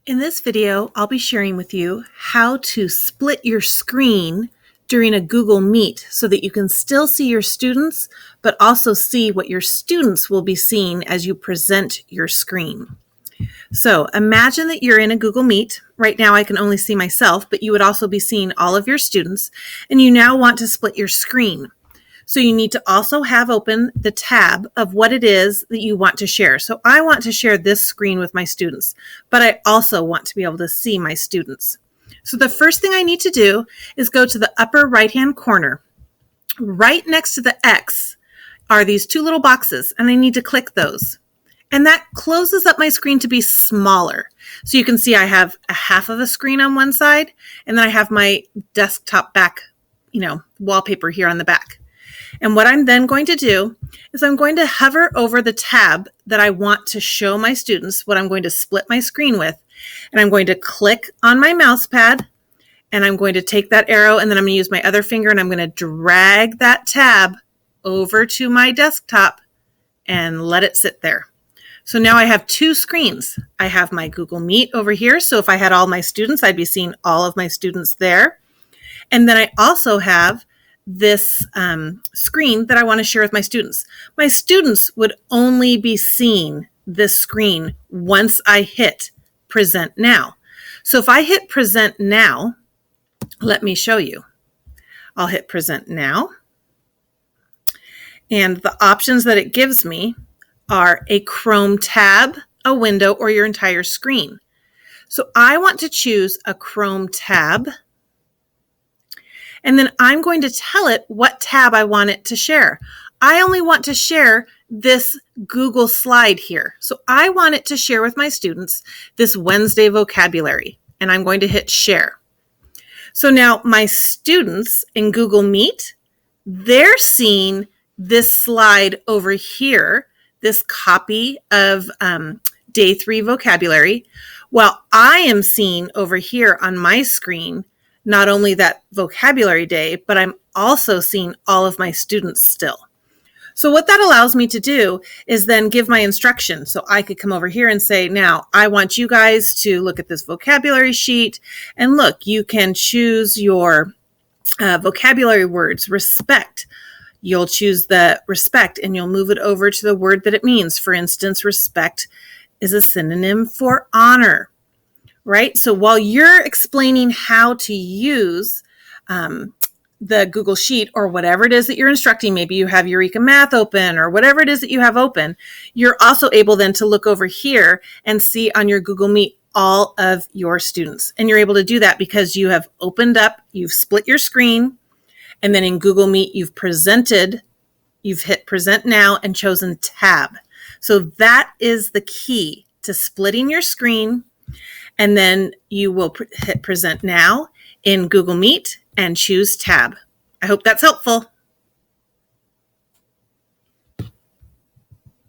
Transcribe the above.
In this video, I'll be sharing with you how to split your screen during a Google Meet so that you can still see your students, but also see what your students will be seeing as you present your screen. So imagine that you're in a Google Meet. Right now I can only see myself, but you would also be seeing all of your students, and you now want to split your screen. So you need to also have open the tab of what it is that you want to share. So I want to share this screen with my students, but I also want to be able to see my students. So the first thing I need to do is go to the upper right-hand corner. Right next to the X are these two little boxes, and I need to click those. And that closes up my screen to be smaller. So you can see I have a half of a screen on one side, and then I have my desktop back, wallpaper here on the back. And what I'm then going to do is I'm going to hover over the tab that I want to show my students what I'm going to split my screen with. And I'm going to click on my mouse pad, and I'm going to take that arrow, and then I'm going to use my other finger, and I'm going to drag that tab over to my desktop and let it sit there. So now I have two screens. I have my Google Meet over here. So if I had all my students, I'd be seeing all of my students there. And then I also have this screen that I want to share with my students. My students would only be seeing this screen once I hit Present Now. So if I hit Present Now, let me show you. I'll hit Present Now. And the options that it gives me are a Chrome tab, a window, or your entire screen. So I want to choose a Chrome tab. And then I'm going to tell it what tab I want it to share. I only want to share this Google slide here. So I want it to share with my students this Wednesday vocabulary, and I'm going to hit share. So now my students in Google Meet, they're seeing this slide over here, this copy of Day 3 vocabulary, while I am seeing over here on my screen not only that vocabulary day, but I'm also seeing all of my students still. So what that allows me to do is then give my instruction. So I could come over here and say, now I want you guys to look at this vocabulary sheet, and look, you can choose your vocabulary words. Respect. You'll choose the respect and you'll move it over to the word that it means. For instance, respect is a synonym for honor. Right? So while you're explaining how to use the Google Sheet or whatever it is that you're instructing, maybe you have Eureka Math open or whatever it is that you have open, you're also able then to look over here and see on your Google Meet all of your students. And you're able to do that because you have opened up, you've split your screen, and then in Google Meet, you've hit Present Now and chosen Tab. So that is the key to splitting your screen. And then you will hit Present Now in Google Meet and choose Tab. I hope that's helpful.